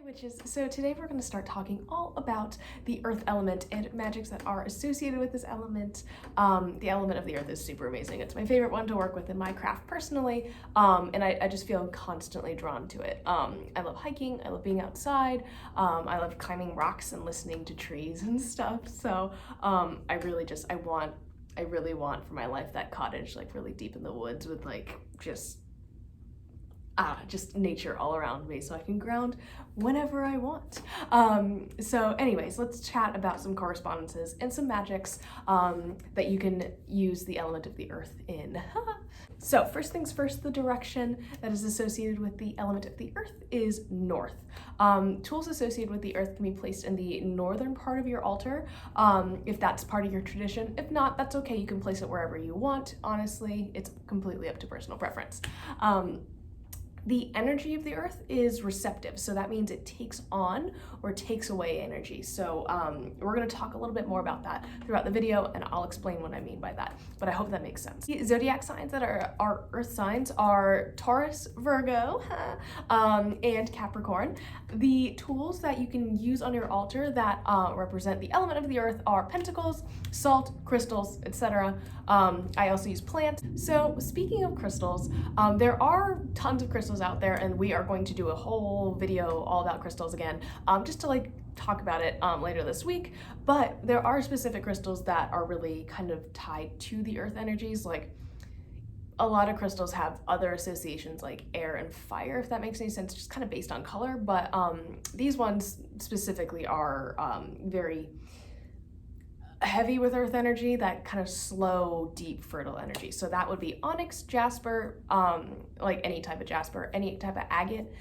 Witches. So today we're going to start talking all about the earth element and magics that are associated with this element. The element of the earth is super amazing. It's my favorite one to work with in my craft personally, and I just feel constantly drawn to it. I love hiking, I love being outside, I love climbing rocks and listening to trees and stuff. So I really want for my life that cottage like really deep in the woods with like just nature all around me so I can ground whenever I want. So anyways, let's chat about some correspondences and some magics that you can use the element of the earth in. So first things first, the direction that is associated with the element of the earth is north. Tools associated with the earth can be placed in the northern part of your altar if that's part of your tradition. If not, that's okay. You can place it wherever you want. Honestly, it's completely up to personal preference. The energy of the earth is receptive, so that means it takes on or takes away energy. So we're going to talk a little bit more about that throughout the video, and I'll explain what I mean by that, but I hope that makes sense. The zodiac signs that are earth signs are Taurus, Virgo, and Capricorn. The tools that you can use on your altar that represent the element of the earth are pentacles, salt, crystals, etc. I also use plants. So speaking of crystals, there are tons of crystals out there, and we are going to do a whole video all about crystals again, just to like talk about it later this week. But there are specific crystals that are really kind of tied to the earth energies. Like a lot of crystals have other associations like air and fire, if that makes any sense, just kind of based on color. But these ones specifically are very heavy with earth energy, that kind of slow, deep, fertile energy. So that would be onyx, jasper, like any type of jasper, any type of agate,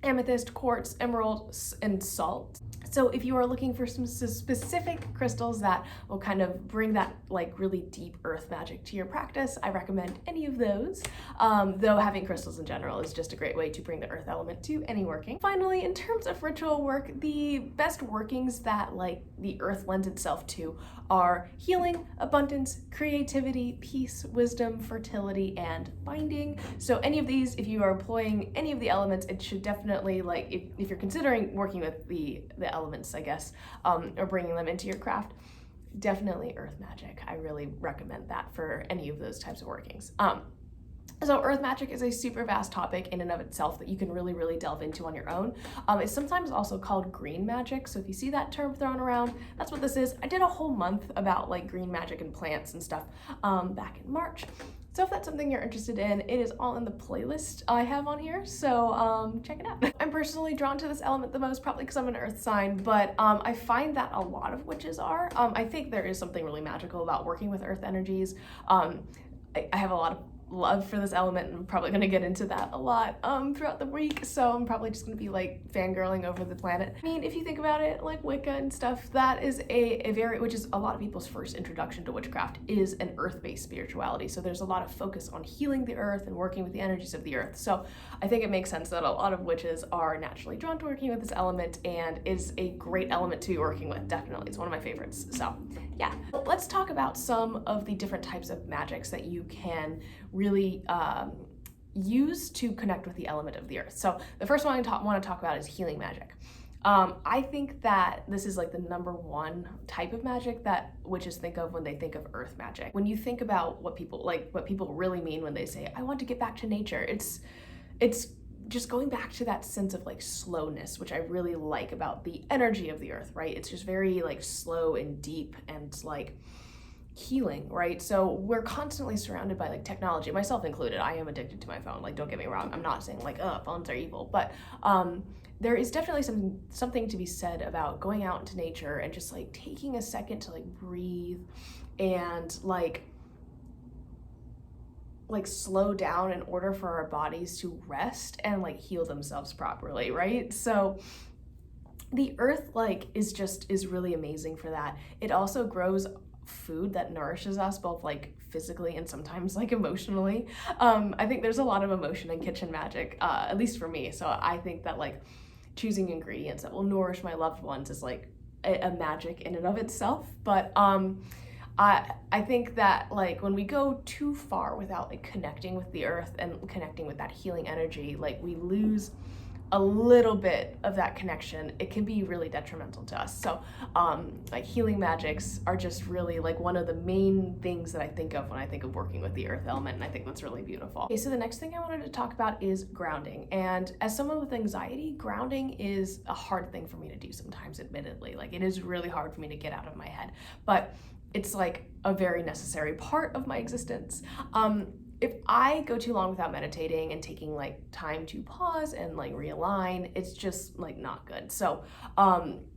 amethyst, quartz, emerald, and salt. So if you are looking for some specific crystals that will kind of bring that like really deep earth magic to your practice, I recommend any of those. Though having crystals in general is just a great way to bring the earth element to any working. Finally, in terms of ritual work, the best workings that like the earth lends itself to are healing, abundance, creativity, peace, wisdom, fertility, and binding. So any of these, if you are employing any of the elements, it should definitely, like if you're considering working with the elements, I guess, or bringing them into your craft, definitely Earth Magick. I really recommend that for any of those types of workings. So Earth Magick is a super vast topic in and of itself that you can really delve into on your own. It's sometimes also called green magic. So if you see that term thrown around, that's what this is. I did a whole month about like green magic and plants and stuff back in March. So if that's something you're interested in, it is all in the playlist I have on here, so check it out. I'm personally drawn to this element the most, probably because I'm an earth sign, but I find that a lot of witches are. I think there is something really magical about working with earth energies. I have a lot of love for this element, and I'm probably going to get into that a lot throughout the week, so I'm probably just going to be like fangirling over the planet. I mean, if you think about it, like Wicca and stuff, that is which is a lot of people's first introduction to witchcraft, is an earth-based spirituality. So there's a lot of focus on healing the earth and working with the energies of the earth. So I think it makes sense that a lot of witches are naturally drawn to working with this element, and is a great element to be working with, definitely. It's one of my favorites. So yeah, let's talk about some of the different types of magics that you can really use to connect with the element of the earth. So the first one I want to talk about is healing magic. I think that this is like the number one type of magic that witches think of when they think of earth magic. When you think about what people really mean when they say, I want to get back to nature, it's just going back to that sense of like slowness, which I really like about the energy of the earth, right? It's just very like slow and deep and like healing, right? So we're constantly surrounded by like technology, myself included. I am addicted to my phone, like don't get me wrong. I'm not saying like, oh, phones are evil, but there is definitely something to be said about going out into nature and just like taking a second to like breathe and like slow down in order for our bodies to rest and like heal themselves properly, right? So the earth like is really amazing for that. It also grows food that nourishes us both like physically and sometimes like emotionally. I think there's a lot of emotion in kitchen magic, at least for me. So I think that like choosing ingredients that will nourish my loved ones is like a magic in and of itself. But I think that like when we go too far without like connecting with the earth and connecting with that healing energy, like we lose a little bit of that connection, it can be really detrimental to us. So like healing magics are just really like one of the main things that I think of when I think of working with the earth element, and I think that's really beautiful. Okay, so the next thing I wanted to talk about is grounding. And as someone with anxiety, grounding is a hard thing for me to do sometimes, admittedly. Like it is really hard for me to get out of my head, but it's like a very necessary part of my existence. If I go too long without meditating and taking like time to pause and like realign, it's just like not good. So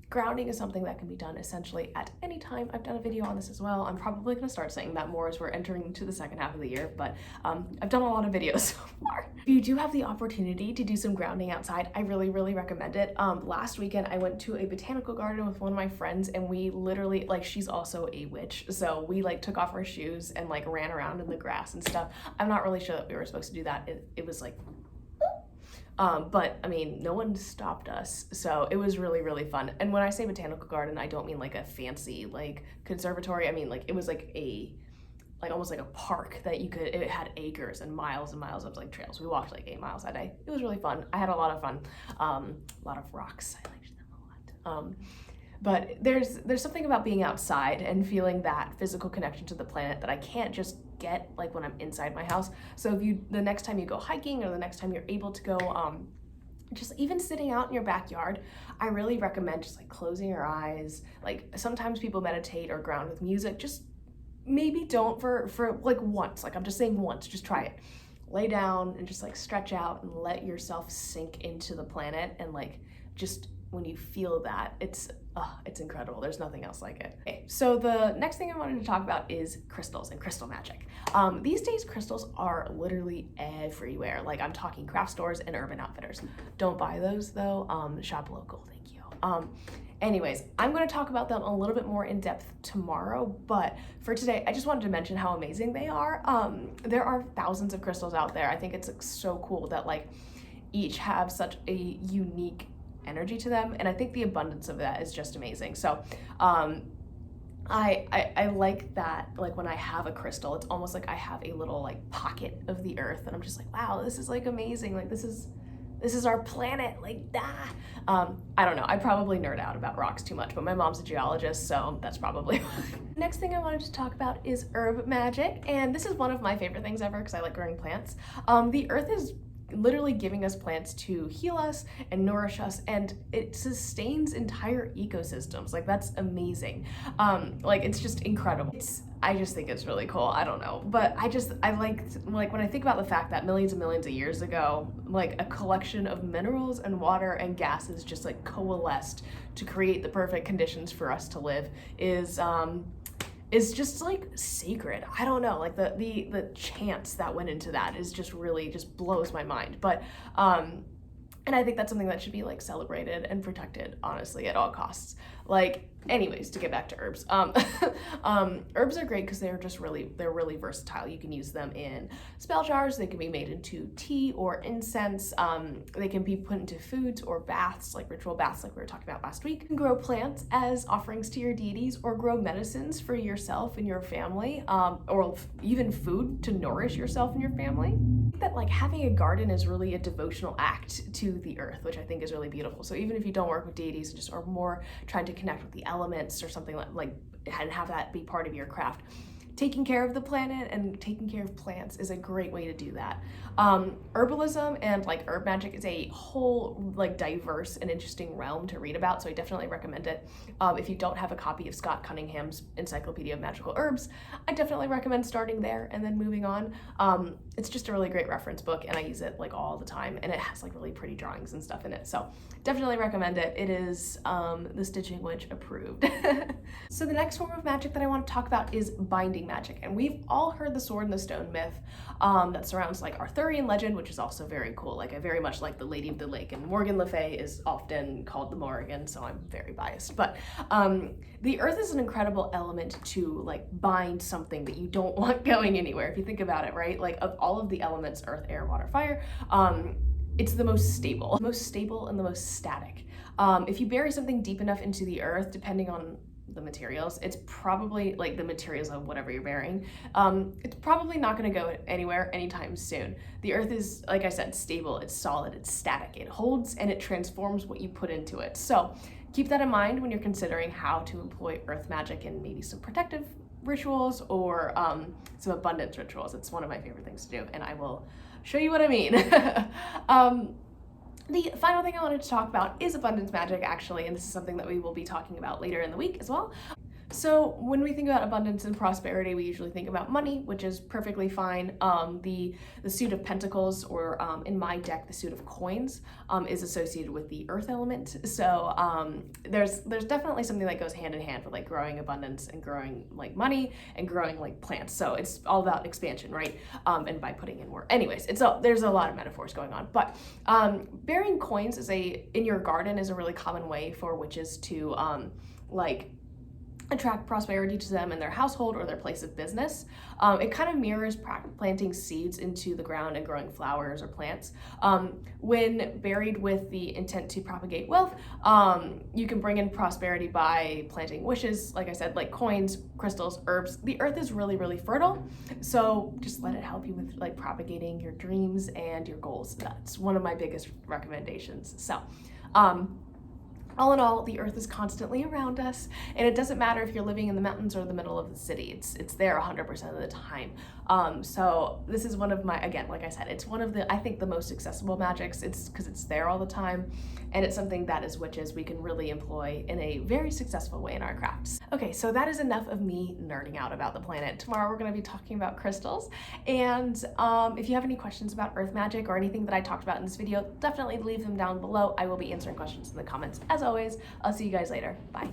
grounding is something that can be done essentially at any time. I've done a video on this as well. I'm probably gonna start saying that more as we're entering into the second half of the year, but I've done a lot of videos so far. If you do have the opportunity to do some grounding outside, I really, really recommend it. Last weekend, I went to a botanical garden with one of my friends, and we literally, like, she's also a witch, so we like took off our shoes and like ran around in the grass and stuff. I'm not really sure that we were supposed to do that. It was like, but I mean, no one stopped us, so it was really, really fun. And when I say botanical garden, I don't mean like a fancy like conservatory. I mean like it was like almost like a park that it had acres and miles of like trails. We walked like 8 miles that day. It was really fun. I had a lot of fun. A lot of rocks. I liked them a lot. But there's something about being outside and feeling that physical connection to the planet that I can't just get like when I'm inside my house. So if the next time you go hiking, or the next time you're able to go just even sitting out in your backyard, I really recommend just like closing your eyes. Like sometimes people meditate or ground with music. Just maybe don't for like once. Like I'm just saying once, just try it. Lay down and just like stretch out and let yourself sink into the planet, and like just when you feel that, it's incredible. There's nothing else like it. Okay, so the next thing I wanted to talk about is crystals and crystal magic. These days, crystals are literally everywhere. Like I'm talking craft stores and Urban Outfitters. Don't buy those though. Shop local, thank you. Anyways, I'm going to talk about them a little bit more in depth tomorrow, but for today, I just wanted to mention how amazing they are. There are thousands of crystals out there. I think it's so cool that like each have such a unique energy to them, and I think the abundance of that is just amazing. So I like that, like when I have a crystal, it's almost like I have a little like pocket of the earth, and I'm just like, wow, this is like amazing. Like this is our planet, like that. I don't know, I probably nerd out about rocks too much, but my mom's a geologist, so that's probably why. Next thing I wanted to talk about is herb magic, and this is one of my favorite things ever because I like growing plants. The earth is literally giving us plants to heal us and nourish us, and it sustains entire ecosystems. Like that's amazing. Like it's just incredible. I just think it's really cool. I don't know, but I like when I think about the fact that millions and millions of years ago, like a collection of minerals and water and gases just like coalesced to create the perfect conditions for us to live is just like sacred. I don't know, like the chance that went into that is just really just blows my mind. But and I think that's something that should be like celebrated and protected, honestly, at all costs. Like, anyways, to get back to herbs. Herbs are great because they're really versatile. You can use them in spell jars. They can be made into tea or incense. They can be put into foods or baths, like ritual baths like we were talking about last week. You can grow plants as offerings to your deities, or grow medicines for yourself and your family, or even food to nourish yourself and your family. That like having a garden is really a devotional act to the earth, which I think is really beautiful. So even if you don't work with deities, just are more trying to connect with the elements or something like and have that be part of your craft, taking care of the planet and taking care of plants is a great way to do that. Herbalism and like herb magic is a whole like diverse and interesting realm to read about, so I definitely recommend it. If you don't have a copy of Scott Cunningham's Encyclopedia of Magical Herbs, I definitely recommend starting there and then moving on. It's just a really great reference book, and I use it like all the time, and it has like really pretty drawings and stuff in it, so definitely recommend it. It is the Stitching Witch approved. So the next form of magic that I want to talk about is binding magic, and we've all heard the sword and the stone myth that surrounds like Arthurian legend, which is also very cool. Like I very much like the Lady of the Lake, and Morgan Le Fay is often called the Morrigan, so I'm very biased. But the earth is an incredible element to like bind something that you don't want going anywhere. If you think about it, right? Like of all of the elements, earth, air, water, fire, it's the most stable and the most static. If you bury something deep enough into the earth, depending on the materials. It's probably like the materials of whatever you're bearing. It's probably not going to go anywhere anytime soon. The earth is, like I said, stable, it's solid, it's static. It holds and it transforms what you put into it. So keep that in mind when you're considering how to employ earth magic and maybe some protective rituals or some abundance rituals. It's one of my favorite things to do, and I will show you what I mean. The final thing I wanted to talk about is abundance magic, actually, and this is something that we will be talking about later in the week as well. So when we think about abundance and prosperity, we usually think about money, which is perfectly fine. The suit of pentacles, or in my deck, the suit of coins, is associated with the earth element. So there's definitely something that goes hand in hand with like growing abundance and growing like money and growing like plants. So it's all about expansion, right? And by putting in work. Anyways, there's a lot of metaphors going on. But bearing coins in your garden is a really common way for witches to like attract prosperity to them in their household or their place of business. It kind of mirrors planting seeds into the ground and growing flowers or plants. When buried with the intent to propagate wealth, you can bring in prosperity by planting wishes, like I said, like coins, crystals, herbs. The earth is really, really fertile, so just let it help you with like propagating your dreams and your goals. That's one of my biggest recommendations. So all in all, the earth is constantly around us, and it doesn't matter if you're living in the mountains or the middle of the city. It's there 100% of the time. So this is one of my, again, like I said, it's one of the, I think, the most accessible magics. It's because it's there all the time, and it's something that as witches we can really employ in a very successful way in our crafts. Okay, so that is enough of me nerding out about the planet. Tomorrow we're going to be talking about crystals, and if you have any questions about earth magic or anything that I talked about in this video, definitely leave them down below. I will be answering questions in the comments as always. I'll see you guys later. Bye.